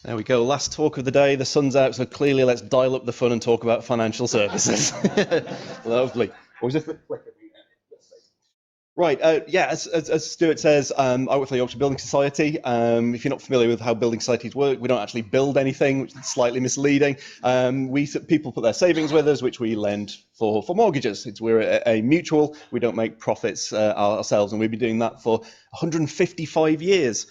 There we go. Last talk of the day. The sun's out, so clearly let's dial up the fun and talk about financial services. Lovely. Or was this the clicker? Right, yeah, as Stuart says, I work for the Yorkshire Building Society. If you're not familiar with how building societies work, we don't actually build anything, which is slightly misleading. People put their savings with us, which we lend for mortgages. We're a mutual. We don't make profits ourselves, and we've been doing that for 155 years.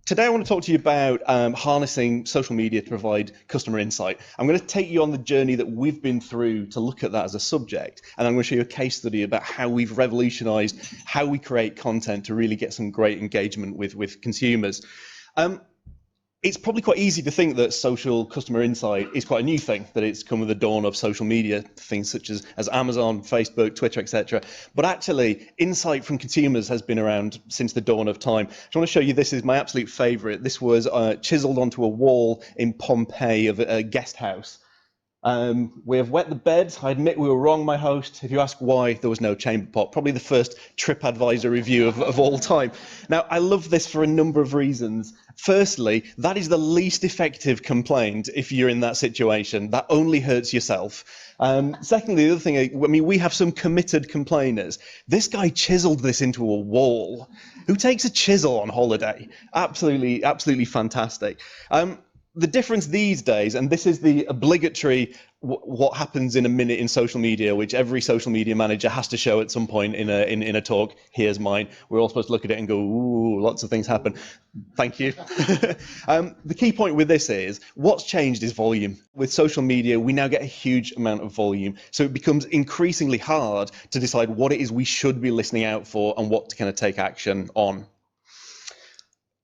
Today I want to talk to you about harnessing social media to provide customer insight. I'm going to take you on the journey that we've been through to look at that as a subject, and I'm going to show you a case study about how we've revolutionized how we create content to really get some great engagement with consumers. It's probably quite easy to think that social customer insight is quite a new thing, that it's come with the dawn of social media, things such as Amazon, Facebook, Twitter, etc. But actually, insight from consumers has been around since the dawn of time. I just want to show you, this is my absolute favorite. This was chiseled onto a wall in Pompeii of a guest house. We have wet the bed. I admit we were wrong, my host. If you ask why, there was no chamber pot. Probably the first TripAdvisor review of all time. Now, I love this for a number of reasons. Firstly, that is the least effective complaint if you're in that situation. That only hurts yourself. Secondly, the other thing, I mean, we have some committed complainers. This guy chiseled this into a wall. Who takes a chisel on holiday? Absolutely, absolutely fantastic. The difference these days, and this is the obligatory what happens in a minute in social media, which every social media manager has to show at some point in a talk. Here's mine. We're all supposed to look at it and go, ooh, lots of things happen. Thank you. The key point with this is, what's changed is volume. With social media, we now get a huge amount of volume. So it becomes increasingly hard to decide what it is we should be listening out for and what to kind of take action on.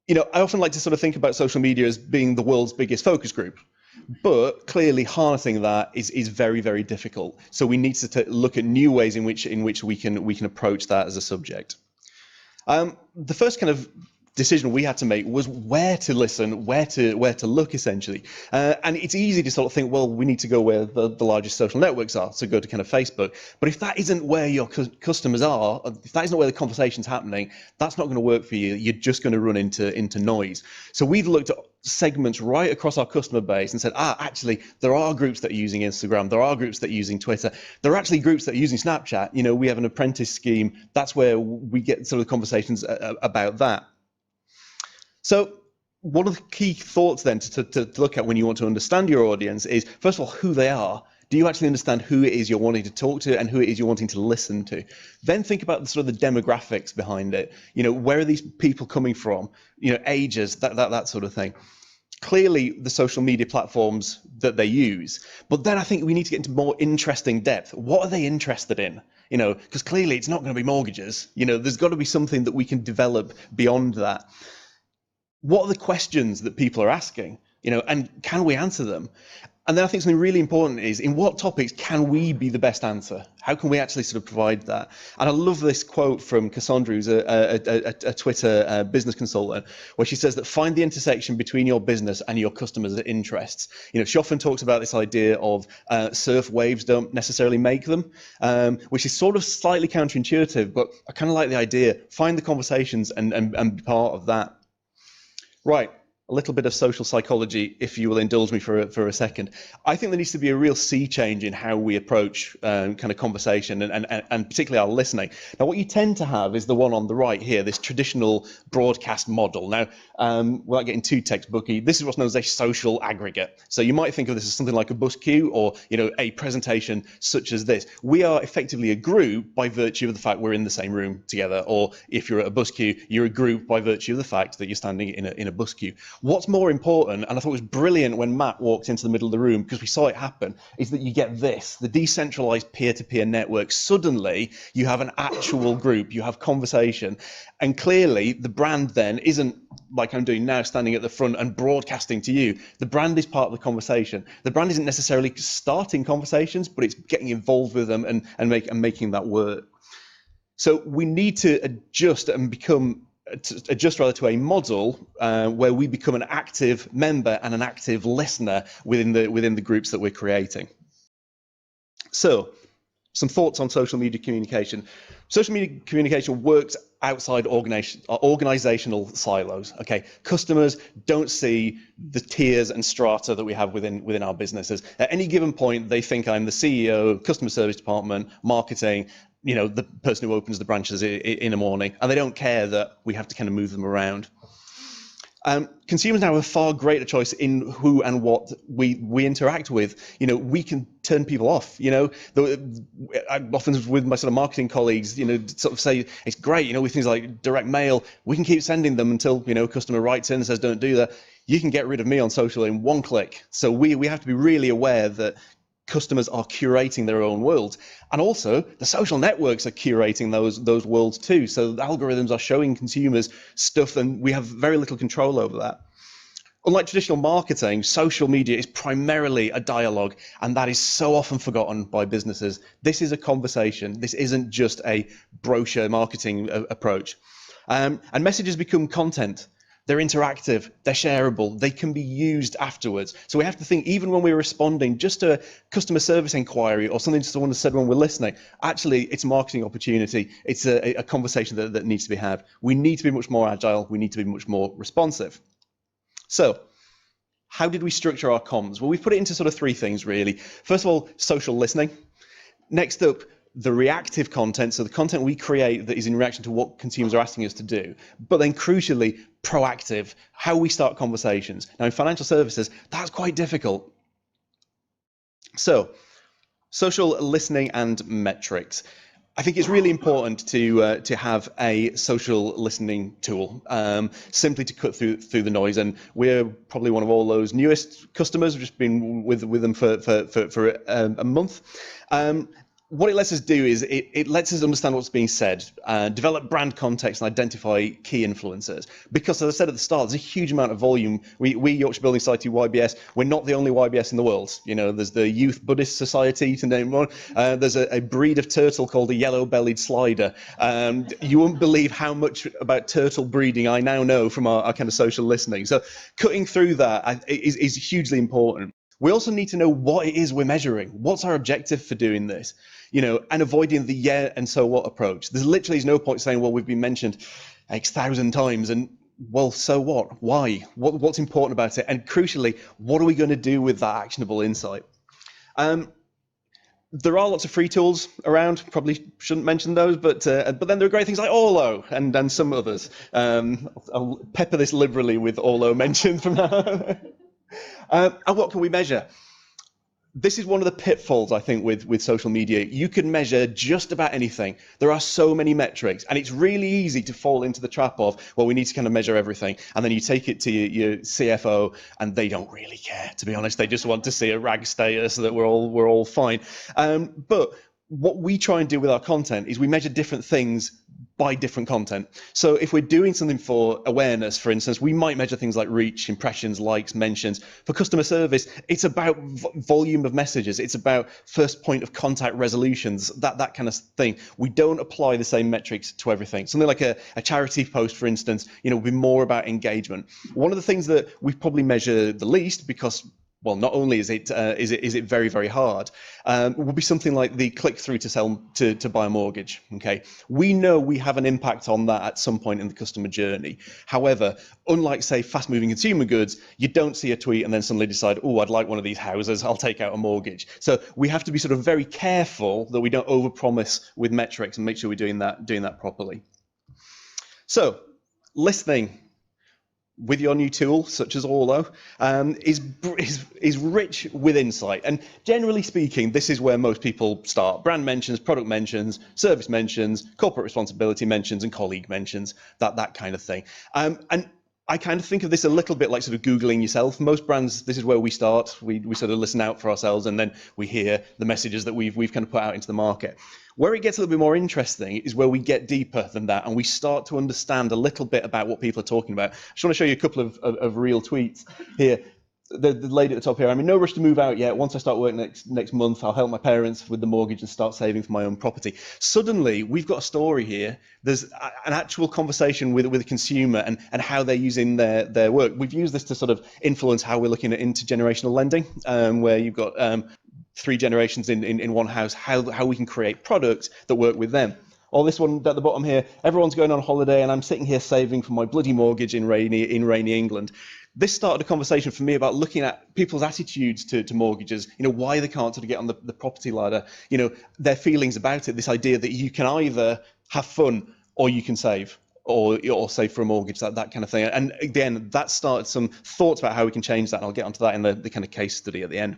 You know, I often like to sort of think about social media as being the world's biggest focus group, but clearly harnessing that is very, very difficult. So we need to look at new ways in which we can approach that as a subject. The first kind of decision we had to make was where to listen, where to look, essentially. And it's easy to sort of think, well, we need to go where the largest social networks are, so go to kind of Facebook. But if that isn't where your customers are, if that isn't where the conversation's happening, that's not going to work for you. You're just going to run into noise. So we've looked at segments right across our customer base and said, actually, there are groups that are using Instagram, there are groups that are using Twitter, there are actually groups that are using Snapchat. You know, we have an apprentice scheme. That's where we get sort of conversations about that. So one of the key thoughts then to look at when you want to understand your audience is, first of all, who they are. Do you actually understand who it is you're wanting to talk to and who it is you're wanting to listen to? Then think about the sort of the demographics behind it. You know, where are these people coming from? You know, ages, that sort of thing. Clearly, the social media platforms that they use. But then I think we need to get into more interesting depth. What are they interested in? You know, because clearly it's not going to be mortgages. You know, there's got to be something that we can develop beyond that. What are the questions that people are asking, you know, and can we answer them? And then I think something really important is, in what topics can we be the best answer? How can we actually sort of provide that? And I love this quote from Cassandra, who's a Twitter business consultant, where she says that find the intersection between your business and your customers' interests. You know, she often talks about this idea of surf waves don't necessarily make them, which is sort of slightly counterintuitive, but I kind of like the idea. Find the conversations and be part of that. Right, a little bit of social psychology, if you will indulge me for a second. I think there needs to be a real sea change in how we approach kind of conversation and particularly our listening. Now, what you tend to have is the one on the right here, this traditional broadcast model. Now, without getting too textbooky, this is what's known as a social aggregate. So you might think of this as something like a bus queue or, you know, a presentation such as this. We are effectively a group by virtue of the fact we're in the same room together, or if you're at a bus queue, you're a group by virtue of the fact that you're standing in a bus queue. What's more important, and I thought it was brilliant when Matt walked into the middle of the room because we saw it happen, is that you get this, the decentralized peer-to-peer network. Suddenly, you have an actual group, you have conversation, and clearly the brand then isn't like I'm doing now, standing at the front and broadcasting to you. The brand is part of the conversation. The brand isn't necessarily starting conversations, but it's getting involved with them and making that work. So we need to adjust to a model where we become an active member and an active listener within the groups that we're creating. So, some thoughts on social media communication. Social media communication works outside organizational silos. Okay, customers don't see the tiers and strata that we have within our businesses. At any given point, they think I'm the CEO, customer service department, marketing, the person who opens the branches in the morning, and they don't care that we have to kind of move them around. Consumers now have a far greater choice in who and what we interact with. We can turn people off. I often with my sort of marketing colleagues, sort of say it's great. With things like direct mail, we can keep sending them until a customer writes in and says don't do that. You can get rid of me on social in one click. So we have to be really aware that customers are curating their own worlds, and also the social networks are curating those worlds too. So the algorithms are showing consumers stuff, and we have very little control over that. Unlike traditional marketing, social media is primarily a dialogue, and that is so often forgotten by businesses. This is a conversation. This isn't just a brochure marketing approach. And messages become content. They're interactive, they're shareable, they can be used afterwards. So we have to think, even when we're responding just to a customer service inquiry or something someone said when we're listening, actually it's a marketing opportunity, it's a conversation that needs to be had. We need to be much more agile, we need to be much more responsive. So, how did we structure our comms? Well, we've put it into sort of three things, really. First of all, social listening. Next up, the reactive content, so the content we create that is in reaction to what consumers are asking us to do. But then crucially, proactive, how we start conversations. Now, in financial services, that's quite difficult. So, social listening and metrics. I think it's really important to have a social listening tool, simply to cut through the noise. And we're probably one of all those newest customers. We've just been with them for a month. What it lets us do is it lets us understand what's being said, develop brand context, and identify key influencers. Because, as I said at the start, there's a huge amount of volume. We Yorkshire Building Society, YBS, we're not the only YBS in the world. There's the Youth Buddhist Society, to name one. There's a breed of turtle called a yellow-bellied slider. You won't believe how much about turtle breeding I now know from our kind of social listening. So cutting through that is hugely important. We also need to know what it is we're measuring. What's our objective for doing this? And avoiding the yeah and so what approach. There's literally no point saying, well, we've been mentioned X thousand times, and well, so what? Why? What's important about it? And crucially, what are we going to do with that actionable insight? There are lots of free tools around. Probably shouldn't mention those, but then there are great things like Orlo and some others. I'll pepper this liberally with Orlo mentioned from now. And what can we measure? This is one of the pitfalls, I think, with social media. You can measure just about anything. There are so many metrics, and it's really easy to fall into the trap of, well, we need to kind of measure everything. And then you take it to your CFO, and they don't really care, to be honest. They just want to see a RAG status that we're all fine. But what we try and do with our content is we measure different things by different content. So if we're doing something for awareness, for instance, we might measure things like reach, impressions, likes, mentions. For customer service, it's about volume of messages. It's about first point of contact resolutions, that kind of thing. We don't apply the same metrics to everything. Something like a charity post, for instance, will be more about engagement. One of the things that we probably measure the least, because well, not only is it very, very hard, would be something like the click through to buy a mortgage. Okay, we know we have an impact on that at some point in the customer journey. However, unlike say fast-moving consumer goods, you don't see a tweet and then suddenly decide, oh, I'd like one of these houses, I'll take out a mortgage. So we have to be sort of very careful that we don't overpromise with metrics and make sure we're doing that properly. So, listening with your new tool, such as Orlo, is rich with insight. And generally speaking, this is where most people start. Brand mentions, product mentions, service mentions, corporate responsibility mentions, and colleague mentions, that kind of thing. And I kind of think of this a little bit like sort of Googling yourself. Most brands, this is where we start. We sort of listen out for ourselves, and then we hear the messages that we've kind of put out into the market. Where it gets a little bit more interesting is where we get deeper than that, and we start to understand a little bit about what people are talking about. I just want to show you a couple of real tweets here. The lady at the top here, I'm in no rush to move out yet. Once I start work next month, I'll help my parents with the mortgage and start saving for my own property. Suddenly, we've got a story here. There's an actual conversation with a consumer and how they're using their work. We've used this to sort of influence how we're looking at intergenerational lending, where you've got 3 generations in one house, how we can create products that work with them. Or this one at the bottom here, everyone's going on holiday and I'm sitting here saving for my bloody mortgage in rainy England. This started a conversation for me about looking at people's attitudes to mortgages, why they can't sort of get on the property ladder, their feelings about it, this idea that you can either have fun or you can save. Or save for a mortgage, that kind of thing. And again, that started some thoughts about how we can change that, and I'll get onto that in the kind of case study at the end.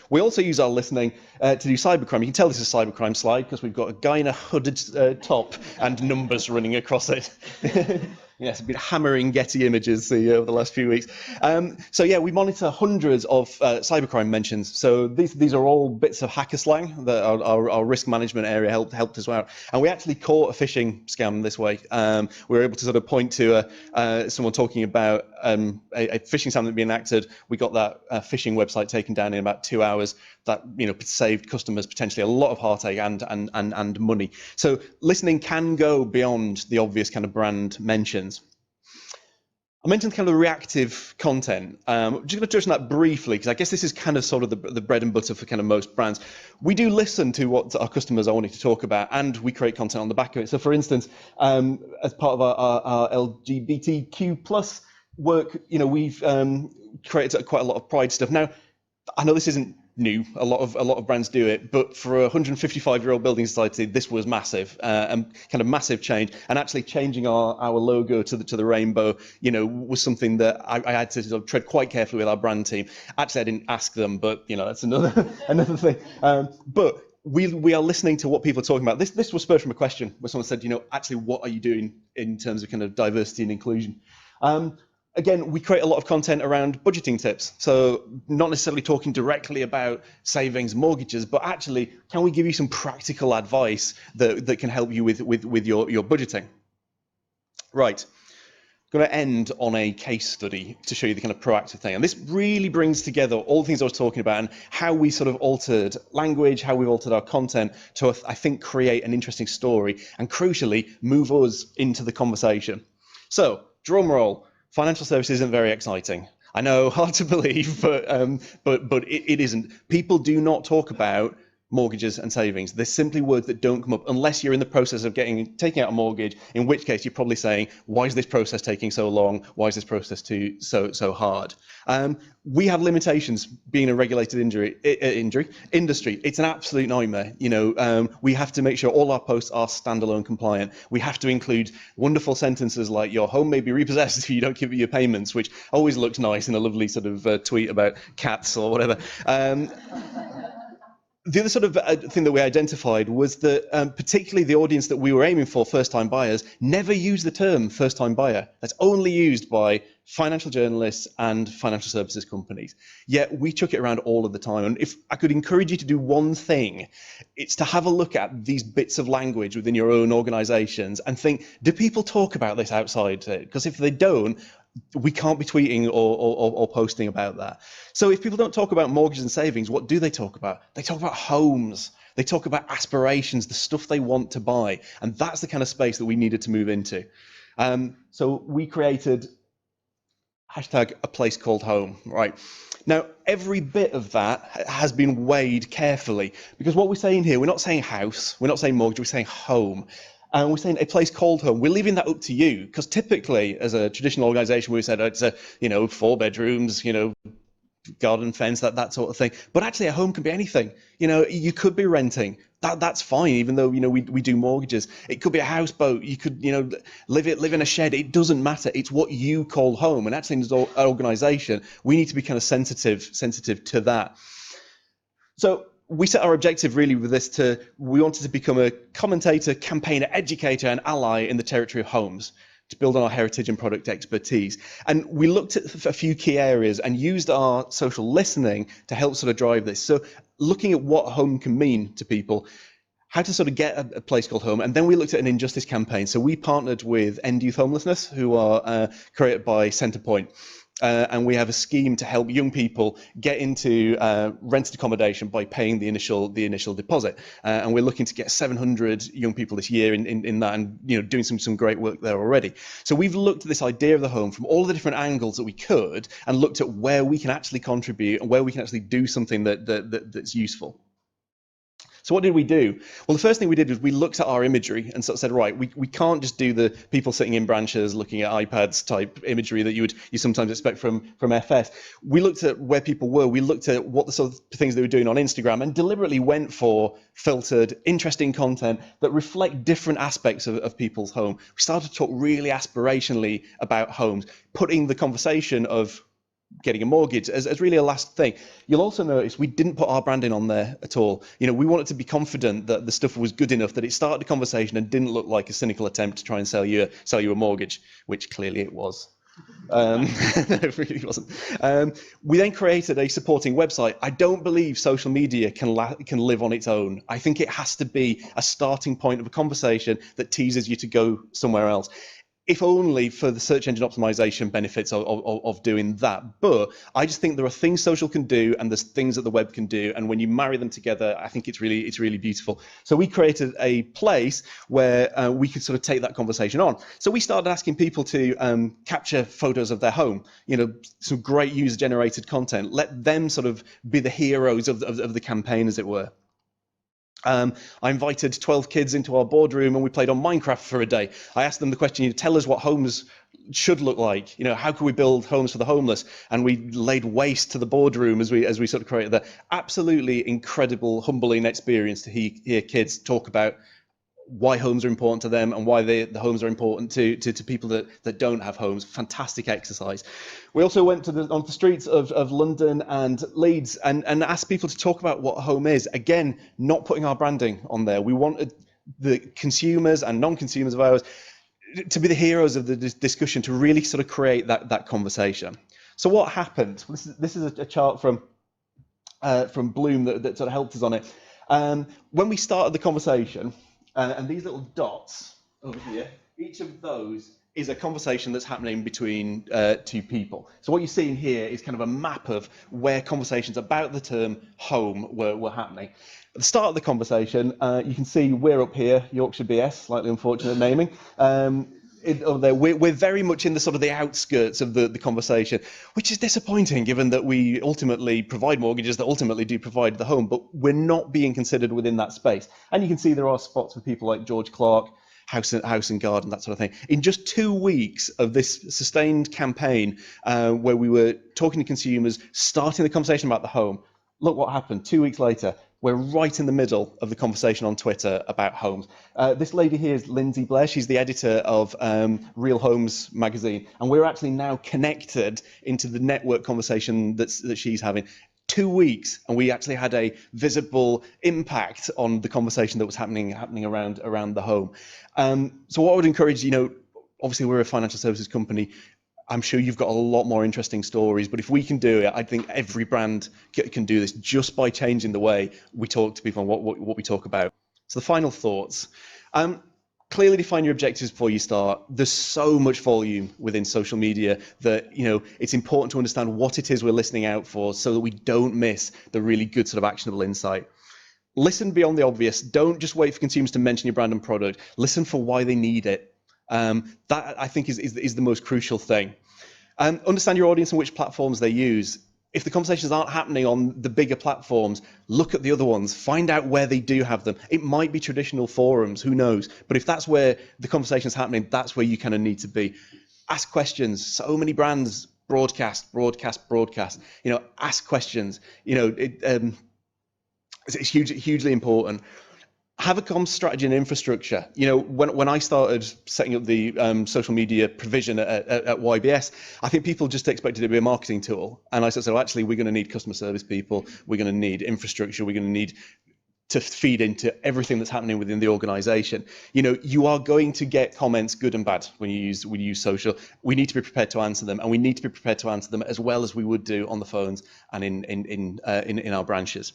We also use our listening to do cybercrime. You can tell this is a cybercrime slide because we've got a guy in a hooded top and numbers running across it. Yes, I've been hammering Getty images over the last few weeks. So yeah, we monitor hundreds of cybercrime mentions. So these are all bits of hacker slang that our risk management area helped us out. And we actually caught a phishing scam this way. We were able to sort of point to someone talking about a phishing scam that had been enacted. We got that phishing website taken down in about 2 hours. That saved customers potentially a lot of heartache and money. So listening can go beyond the obvious kind of brand mentions. I mentioned kind of reactive content. I'm just going to touch on that briefly because I guess this is kind of sort of the bread and butter for kind of most brands. We do listen to what our customers are wanting to talk about, and we create content on the back of it. So, for instance, as part of our LGBTQ plus work, we've created quite a lot of pride stuff. Now, I know this isn't new. A lot of brands do it, but for a 155-year-old building society, this was massive, and kind of massive change. And actually changing our logo to the rainbow, was something that I had to sort of tread quite carefully with our brand team. Actually, I didn't ask them, but that's another thing. But we are listening to what people are talking about. This was spurred from a question where someone said, actually, what are you doing in terms of kind of diversity and inclusion? Again, we create a lot of content around budgeting tips. So not necessarily talking directly about savings, mortgages, but actually, can we give you some practical advice that can help you with your budgeting? Right. I'm going to end on a case study to show you the kind of proactive thing. And this really brings together all the things I was talking about and how we sort of altered language, how we've altered our content to, I think, create an interesting story and crucially, move us into the conversation. So, drum roll. Financial services isn't very exciting. I know, hard to believe, but it isn't. People do not talk about mortgages and savings. They're simply words that don't come up unless you're in the process of taking out a mortgage, in which case you're probably saying, why is this process taking so long? Why is this process so hard? We have limitations being a regulated industry. It's an absolute nightmare. We have to make sure all our posts are standalone compliant. We have to include wonderful sentences like your home may be repossessed if you don't give it your payments, which always looks nice in a lovely sort of tweet about cats or whatever. The other sort of thing that we identified was that particularly the audience that we were aiming for, first-time buyers, never use the term first-time buyer. That's only used by financial journalists and financial services companies. Yet we chuck it around all of the time. And if I could encourage you to do one thing, it's to have a look at these bits of language within your own organizations and think, do people talk about this outside? Because if they don't, we can't be tweeting or posting about that. So if people don't talk about mortgages and savings, what do they talk about? They talk about homes. They talk about aspirations, the stuff they want to buy. And that's the kind of space that we needed to move into. So we created hashtag a place called home, right? Now, every bit of that has been weighed carefully because what we're saying here, we're not saying house, we're not saying mortgage, we're saying home. And we're saying a place called home. We're leaving that up to you because typically, as a traditional organisation, we said it's 4 bedrooms, garden fence, that sort of thing. But actually, a home can be anything. You could be renting. That's fine, even though we do mortgages. It could be a houseboat. You could live in a shed. It doesn't matter. It's what you call home. And actually, as an organisation, we need to be kind of sensitive to that. So we set our objective really with this we wanted to become a commentator, campaigner, educator, and ally in the territory of homes to build on our heritage and product expertise. And we looked at a few key areas and used our social listening to help sort of drive this. So looking at what home can mean to people, how to sort of get a place called home. And then we looked at an injustice campaign. So we partnered with End Youth Homelessness, who are created by Centrepoint. And we have a scheme to help young people get into rented accommodation by paying the initial deposit. And we're looking to get 700 young people this year in that, and doing some great work there already. So we've looked at this idea of the home from all the different angles that we could, and looked at where we can actually contribute and where we can actually do something that's useful. So what did we do? Well, the first thing we did was we looked at our imagery and sort of said, right, we can't just do the people sitting in branches looking at iPads type imagery that you sometimes expect from FS. We looked at where people were. We looked at what the sort of things they were doing on Instagram and deliberately went for filtered, interesting content that reflect different aspects of people's home. We started to talk really aspirationally about homes, putting the conversation of getting a mortgage as really a last thing. You'll also notice we didn't put our branding on there at all. We wanted to be confident that the stuff was good enough that it started a conversation and didn't look like a cynical attempt to try and sell you a mortgage, which clearly it was. It really wasn't. We then created a supporting website. I don't believe social media can live on its own. I think it has to be a starting point of a conversation that teases you to go somewhere else, if only for the search engine optimization benefits of doing that. But I just think there are things social can do and there's things that the web can do. And when you marry them together, I think it's really beautiful. So we created a place where we could sort of take that conversation on. So we started asking people to capture photos of their home, some great user-generated content. Let them sort of be the heroes of the campaign, as it were. I invited 12 kids into our boardroom and we played on Minecraft for a day. I asked them the question, tell us what homes should look like. How can we build homes for the homeless? And we laid waste to the boardroom as we sort of created that. Absolutely incredible, humbling experience to hear kids talk about why homes are important to them and why the homes are important to people that don't have homes. Fantastic exercise. We also went on the streets of London and Leeds and asked people to talk about what a home is. Again, not putting our branding on there. We wanted the consumers and non-consumers of ours to be the heroes of the discussion, to really sort of create that conversation. So what happened? This is a chart from Bloom that sort of helped us on it. When we started the conversation, and these little dots over here, each of those is a conversation that's happening between two people. So what you're seeing here is kind of a map of where conversations about the term home were happening. At the start of the conversation, you can see we're up here, Yorkshire BS, slightly unfortunate naming. We're very much in the sort of the outskirts of the conversation, which is disappointing given that we ultimately provide mortgages that ultimately do provide the home, but we're not being considered within that space. And you can see there are spots for people like George Clark, House and Garden, that sort of thing. In just 2 weeks of this sustained campaign where we were talking to consumers, starting the conversation about the home, look what happened 2 weeks later. We're right in the middle of the conversation on Twitter about homes. This lady here is Lindsay Blair. She's the editor of Real Homes magazine. And we're actually now connected into the network conversation that she's having. 2 weeks, and we actually had a visible impact on the conversation that was happening around the home. So what I would encourage, obviously we're a financial services company. I'm sure you've got a lot more interesting stories, but if we can do it, I think every brand can do this just by changing the way we talk to people and what we talk about. So the final thoughts. Clearly define your objectives before you start. There's so much volume within social media that, it's important to understand what it is we're listening out for so that we don't miss the really good sort of actionable insight. Listen beyond the obvious. Don't just wait for consumers to mention your brand and product. Listen for why they need it. That I think is the most crucial thing. Understand your audience and which platforms they use. If the conversations aren't happening on the bigger platforms, look at the other ones, find out where they do have them. It might be traditional forums, who knows? But if that's where the conversation's happening, that's where you kind of need to be. Ask questions. So many brands broadcast. Ask questions. It's hugely important. Have a comms strategy and infrastructure. When I started setting up the social media provision at YBS, I think people just expected it to be a marketing tool. And I said, so actually, we're going to need customer service people. We're going to need infrastructure. We're going to need to feed into everything that's happening within the organization. You are going to get comments, good and bad, when you use social. We need to be prepared to answer them, and we need to be prepared to answer them as well as we would do on the phones and in our branches.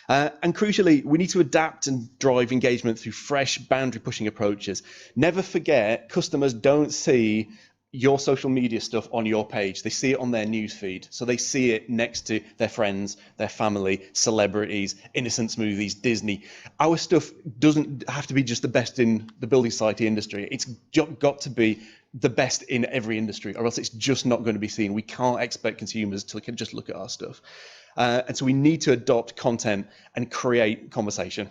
And crucially, we need to adapt and drive engagement through fresh boundary-pushing approaches. Never forget, customers don't see your social media stuff on your page. They see it on their newsfeed. So they see it next to their friends, their family, celebrities, innocent smoothies, Disney. Our stuff doesn't have to be just the best in the building society industry. It's got to be the best in every industry, or else it's just not going to be seen. We can't expect consumers to just look at our stuff. And so we need to adopt content and create conversation.